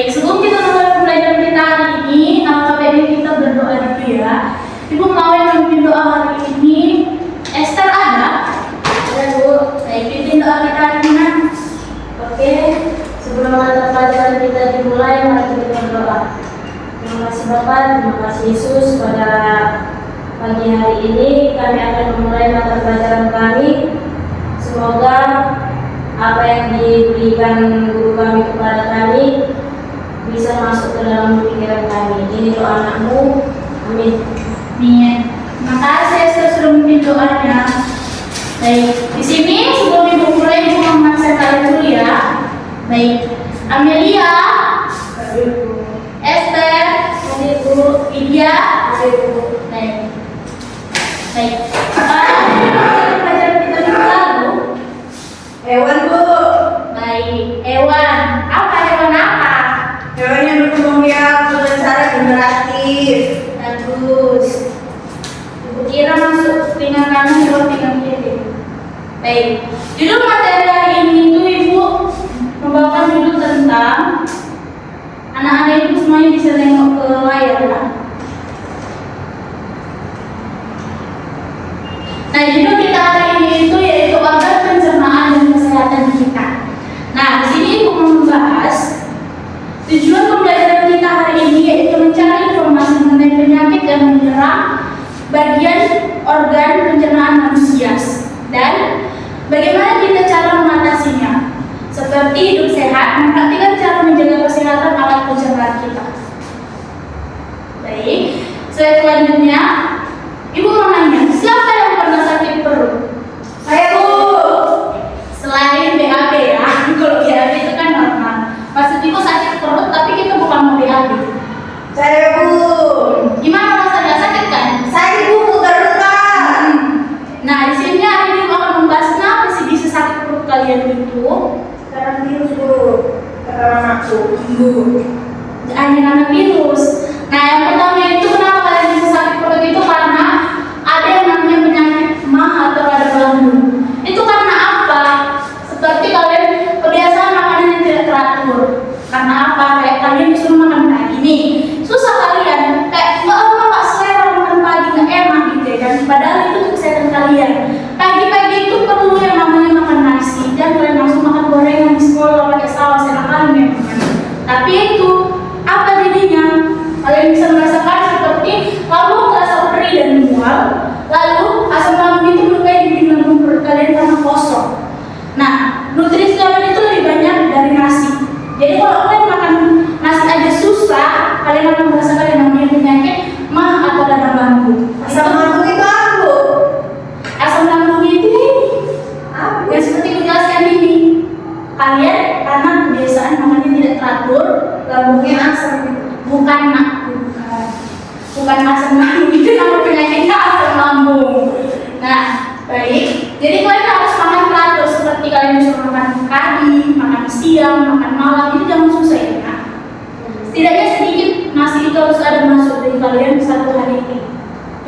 Baik, sebelum kita mulai pembelajaran kita hari ini, baiknya kita berdoa dulu ya. Ibu mau yang memimpin doa hari ini? Esther ada? Ada Bu. Baik, pimpin doa kita hari ini. Oke, sebelum mata pelajaran kita dimulai, mari kita berdoa. Terima kasih Bapak, terima kasih Yesus. Pada pagi hari ini kami akan memulai mata pelajaran kami. Semoga apa yang diberikan guru kami kepada kami bisa masuk ke dalam pikiran kami. Ini doa anakmu. Amin. Amin. Terima kasih Esther sudah memimpin doanya. Baik, di sini sebelum ibu mulai, ibu memaksa kalian dulu ya. Baik, Amelia, Esther, Ibu, Lydia, baik. Baik. Pelajaran kita dulu lalu. Hewan Bu. Baik, hewan. Apa hewan apa? Hewan yang berkembang secara generatif. Bagus. Ibu kira masuk pinggang kanan atau pinggang kiri. Baik. Judul materi hari ini itu Ibu membawakan judul tentang anak-anak Ibu semuanya bisa tengok ke layar kan? Nah, judul kita hari ini itu yaitu organ pencernaan dan kesehatan kita. Nah, di sini Ibu membahas tujuan pembelajaran kita hari ini yaitu mencari informasi mengenai penyakit yang menyerang bagian organ pencernaan manusia dan bagaimana kita cara mengatasinya, seperti hidup sehat, memperhatikan cara menjaga kesehatan alat pencernaan kita. Baik, selanjutnya Ibu mau nanya, siapa yang pernah sakit perut? Saya Bu. Selain BAB ya, kalau BAB itu kan normal. Maksud Ibu sakit perut, tapi kita bukan mau BAB. Saya Bu. Gimana rasanya, sakit kan? Sakit Bu, terluka. Nah, di sini hari ini Ibu akan membahas kenapa sih bisa sakit perut kalian itu. Karena virus Bu. Karena anakku. Bu, hanya karena virus. Nah, yang pertama itu kenapa kalian bisa sakit perut itu karena ada yang namanya penyakit MAH atau radang lambung. Itu karena apa? Seperti kalian kebiasaan makanan yang tidak teratur. Karena apa? Kayak kalian disuruh makan pagi nih, susah kalian kayak nggak selera makan pagi, nggak enak gitu ya kan? Padahal itu untuk kesehatan kalian. Pagi-pagi itu perlu yang namanya makan nasi, dan kalian langsung makan gorengan di sekolah pakai saus enak kali memang. Tapi itu apa jadinya? Kalian bisa merasakan seperti lambung terasa perih dan mual, lalu asam lambung itu melukai di lambung perut kalian karena kosong. Nah, nutrisi kalian itu lebih banyak dari nasi. Jadi kalau kalian makan nasi aja susah, kalian akan merasakan yang namanya penyakit MAH atau radang lambung. Asam lambung itu apa Bu? Asam lambung itu yang seperti kujelaskan ini. Kalian karena kebiasaan makannya tidak teratur, lambungnya asam. Bukan asam lambung, itu nama penyakitnya asam lambung. Nah, baik. Jadi kalian harus makan teratur, seperti kalian bisa makan pagi, makan siang, makan malam. Itu jangan susah ya. Nah, setidaknya sedikit nasi itu harus ada masuk dari kalian satu hari ini.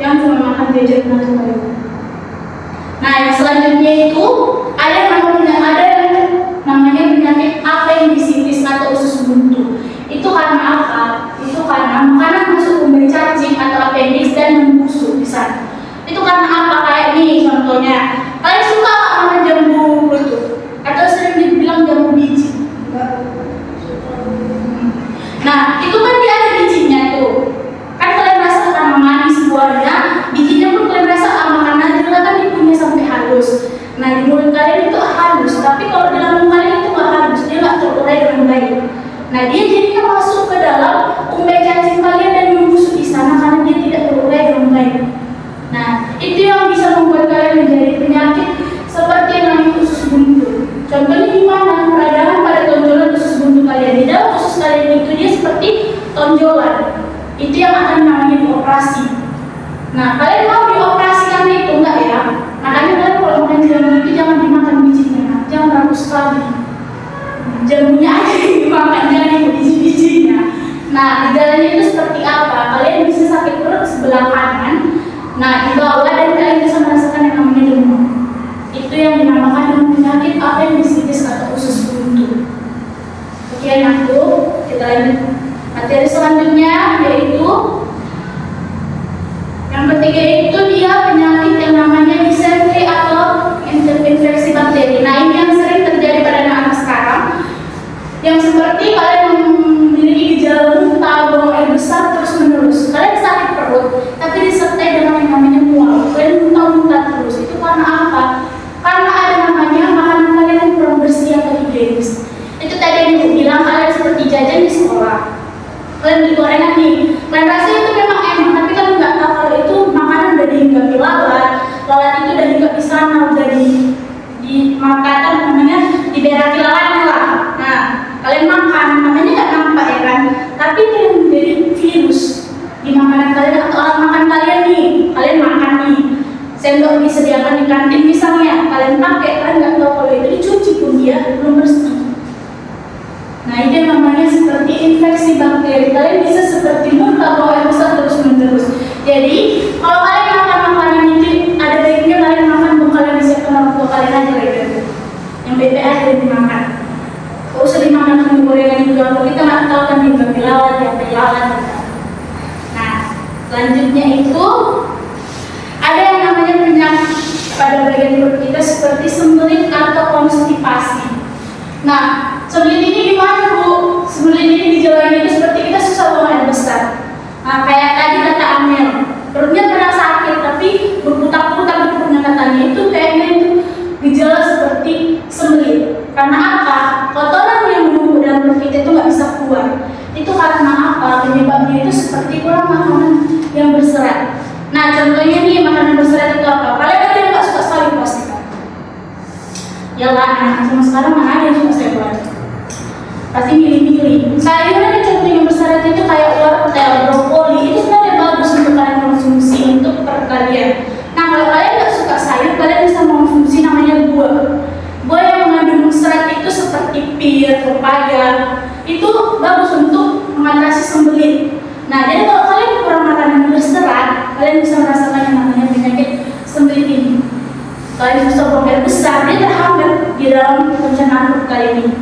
Jangan cuma makan jajan nasi kalian. Nah, yang selanjutnya itu ada yang namanya penyakit appendicitis atau usus buntu. Itu karena apa? Itu karena makanan masuk ke cacing atau appendix dan membusuk di sana. Itu karena apa? Kayak nih contohnya, kalian suka makan jambu itu atau sering dibilang jambu biji. Nah, itu kan dia ada bijinya tuh. Kan kalian rasa karena manis buahnya, bijinya pun kalian rasa makan aja kan dikunyah sampai halus. Nah, di mulut kalian itu halus, tapi kalau di lambung kalian itu nggak halus, dia nggak terurai dengan baik. Nah, dia jadinya masuk ke dalam umbai cacing kalian dan membusuk di sana karena dia tidak terurai dengan baik. Nah, itu yang bisa membuat kalian menjadi penyakit seperti yang namanya usus buntu. Contohnya gimana? Peradangan pada tonjolan usus buntu kalian. Di dalam usus kalian itu dia seperti tonjolan. Itu yang akan namanya dioperasi. Nah, kalian mau dioperasi karena itu enggak ya? Makanya kalian kalau makan jambu itu jangan dimakan bijinya, jangan ragu sekali. Jambunya aja yang dimakan, jangan yang biji-bijinya. Nah, gejalanya itu seperti apa? Kalian bisa sakit perut sebelah kanan. Nah, di bawah dan kalian bisa merasakan yang namanya demam. Itu yang dinamakan dengan penyakit appendicitis atau usus buntu. Oke, anakku. kita lanjut materi selanjutnya, yaitu yang ketiga itu dia penyakit yang namanya disentri atau infeksi bakteri. Nah, ini yang sering terjadi pada anak-anak sekarang, yang seperti kalian memiliki gejala muntah, buang air besar terus menerus. Kalian sakit perut, tapi disertai dengan yang namanya mual. Kalian muntah-muntah terus. Itu karena apa? Karena ada namanya makanan kalian yang kurang bersih atau higienis. Itu tadi yang ibu bilang, kalian seperti jajan di sekolah. Kalian beli gorengan nih, kalian rasa itu memang enak, tapi kalian nggak tahu kalau itu makanan udah dihinggapi lalat itu udah hinggap di sana, udah di makanan namanya diberaki lalatnya lah. Nah, kalian makan, namanya nggak nampak ya kan, tapi itu yang menjadi virus di makanan kalian atau alat makan kalian nih. Kalian makan nih, sendok disediakan di kantin misalnya, kalian pakai, kalian nggak tahu kalau itu dicuci pun dia belum bersih. Nah, itu yang namanya seperti infeksi bakteri. Kalian bisa seperti muntah, buang air besar terus menerus. Jadi, kalau kalian makan makanan itu, ada baiknya kalian makan bekal yang disiapkan orang tua kalian aja gitu. Yang BPA aja dimakan. Gak usah dimakan sama gorengan juga. Kalau kita nggak tahu kan juga lalat, ya lalat. Nah, selanjutnya itu ada yang namanya penyakit pada bagian perut kita seperti sembelit atau konstipasi. Nah, sembelit ini gimana Bu? Sembelit ini gejalanya itu seperti kita susah buang air besar. Nah, kayak tadi kata Amel, perutnya terasa sakit tapi berputar-putar di perutnya katanya, itu kayaknya itu gejala seperti sembelit. Karena apa? Kotoran yang menumpuk dalam perut kita itu nggak bisa keluar. Itu karena apa? Penyebabnya itu seperti kurang makanan yang berserat. Nah, contohnya nih makanan berserat itu apa? Kalian ada yang nggak suka sayur pasti kan? Ya lah, anak sama sekarang mana ada yang suka sayur? Pasti milih-milih. Sayuran yang contoh yang berserat itu kayak wortel, brokoli, itu sebenarnya bagus untuk kalian konsumsi untuk perkalian. Nah, kalau kalian nggak suka sayur, kalian bisa mengonsumsi namanya buah. Buah yang mengandung serat itu seperti pir, pepaya, itu bagus untuk mengatasi sembelit. Nah, jadi kalau kalian kurang makanan berserat, kalian bisa merasakan yang namanya penyakit sembelit ini. Kalian susah buang air besar, dia terhambat di dalam pencernaan perut kalian ini.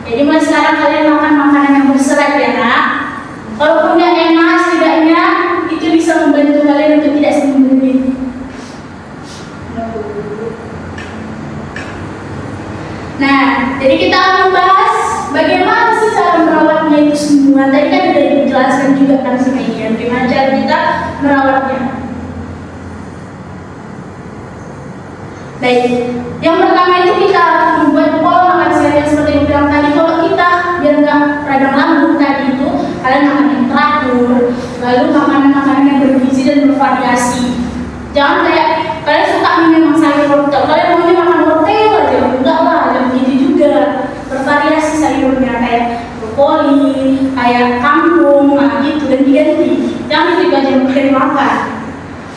Jadi mulai sekarang kalian makan makanan yang berserat ya nak. Kalaupun nggak enak, setidaknya itu bisa membantu kalian untuk tidak sembelit. Nah, jadi kita akan membahas bagaimana sih cara merawatnya itu semua. Tadi kan sudah dijelaskan juga kan sama Ian, gimana cara kita merawatnya. Baik, yang pertama itu kita membuat pola makan sehat yang seperti yang bilang tadi. Kalau kita biar nggak radang lambung tadi itu, kalian makan yang teratur, lalu makanan-makanan yang bergizi dan bervariasi. Jangan kayak kalian suka memang sayur wortel, kalian maunya makan wortel aja, enggak lah, yang begitu juga. Bervariasi sayurnya kayak brokoli, kayak kangkung, nah gitu dan diganti. Jangan juga aja yang kalian makan.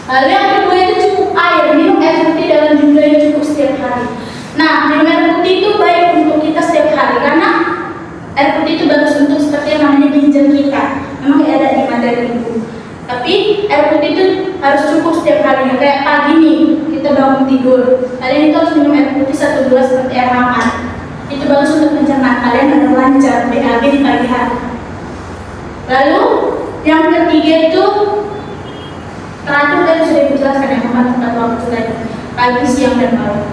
Lalu yang kedua itu cukup air, minum air putih dalam jumlah yang cukup setiap hari. Nah, minum air putih itu baik untuk kita setiap hari karena air putih itu bagus untuk seperti yang namanya ginjal kita. Memang ada di materi ibu. Tapi air putih itu harus cukup setiap hari. Kayak pagi nih kita bangun tidur, kalian itu harus minum air putih 1 gelas seperti air hangat. Itu bagus untuk pencernaan kalian agar lancar BAB di pagi hari. Lalu yang ketiga itu teratur tadi sudah dijelaskan yang tempat waktu tadi, pagi, siang, dan malam.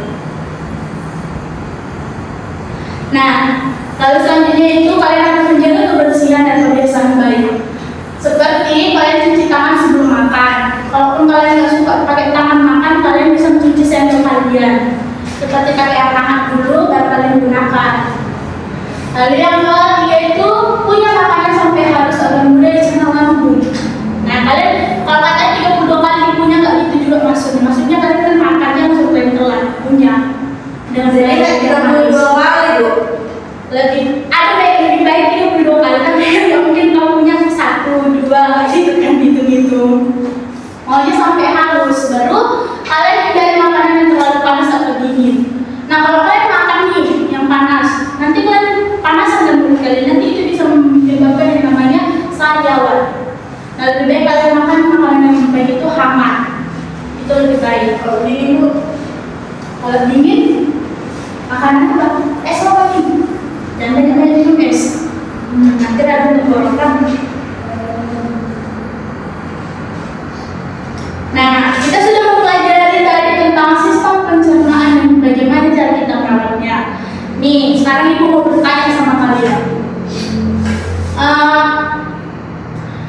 Nah, lalu selanjutnya itu kalian akan menjaga kebersihan dan kebiasaan baik. Seperti kalian cuci tangan sebelum makan. Kalaupun kalian nggak suka pakai tangan makan, kalian bisa mencuci sendok kalian. Seperti pakai air hangat dulu, baru kalian gunakan. Lalu yang ketiga itu punya makanan sampai harus agak mudah dicerna lambung. Nah, kalian kalau kata 32 kali punya nggak gitu juga maksudnya. Maksudnya kalian kan makannya langsung pelan punya. Dan saya 32 kali Bu. Lebih ada lebih baik 32 kali, tapi nggak mungkin kamu punya 1, 2 gitu kan gitu. Maunya sampai halus, baru kalian hindari makanan yang terlalu panas atau dingin. Nah, kalau kalian makan nih yang panas, nanti kalian panasan dan mulut kalian, nanti itu bisa menyebabkan yang namanya sariawan. Nah, lebih baik kalian makan makanan yang baik itu hangat. Itu lebih baik. Kalau dingin Bu, kalau dingin makanan apa? Es apa nih? Dan banyak minum es. Nanti berat tenggorokan. Nah, kita sudah mempelajari tadi tentang sistem pencernaan dan bagaimana cara kita merawatnya. Nih, sekarang ibu mau bertanya sama kalian.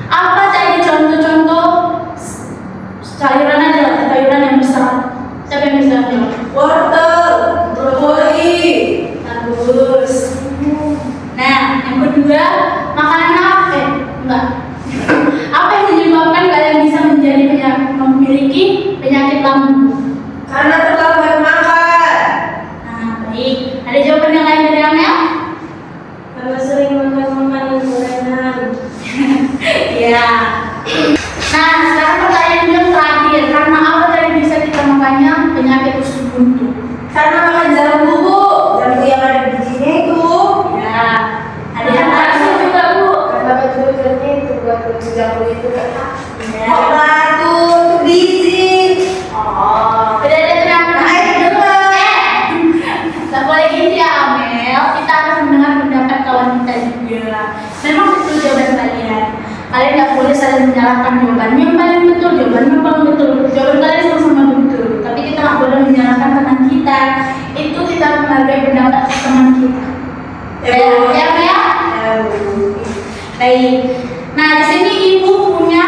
Apa tadi contoh-contoh sayuran aja, sayuran yang besar? Siapa yang bisa jawab? Wortel, brokoli. Bagus. Nah, yang kedua, makanan apa? Enggak. Apa yang menyebabkan kalian bisa memiliki penyakit lambung? Karena terlambat makan. Nah, baik. Ada jawaban yang lain dari Amel? Karena sering makan makanan gorengan. Ya. Nah, sekarang pertanyaan yang terakhir. Karena apa tadi bisa kita makannya penyakit usus buntu? Karena makan jalan bubuk. Jalan yang ada bijinya itu. Ya. Ada yang lain juga, Bu. Karena betul-betul itu buat jamu itu kan. Ya. Kok batu, itu biji. Oh, udah ada terangkan. Gak boleh gitu ya, Amel. Kita harus mendengar pendapat kawan kita juga. Memang betul jawaban kalian. Kalian gak boleh saling menyalahkan jawabannya yang paling betul, jawabannya yang paling betul. Jawaban kalian sama-sama betul. Tapi kita gak boleh menyalahkan teman kita. Itu kita menghargai pendapat teman kita. Ya, Mel? Baik. Nah, di sini ibu punya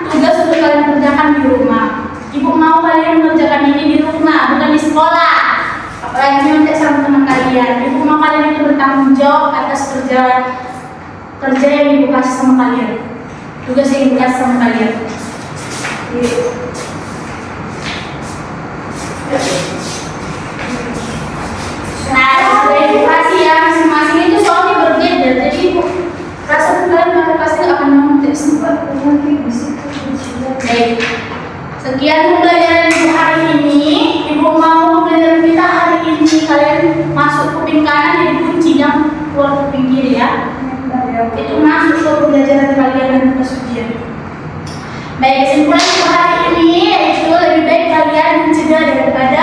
tugas untuk kalian kerjakan di rumah. Ibu mau kalian mengerjakan ini di rumah, bukan di sekolah. Apalagi nanti sama teman kalian. Ibu mau kalian itu bertanggung jawab atas kerja yang ibu kasih sama kalian. Tugas yang ibu kasih sama kalian. Nah, sesuai ibu kasih ya, masing-masing itu soalnya berbeda. Jadi ibu rasa kalian pasti akan mengerti sempat. Baik. Sekian pembelajaran ibu hari ini. Ibu mau pembelajaran kita hari ini kalian masuk kuping kanan jadi kunci yang keluar kuping kiri ya. Itu masuk ke pembelajaran kalian dan kesucian. Baik, kesimpulan ibu hari ini yaitu lebih baik kalian mencegah daripada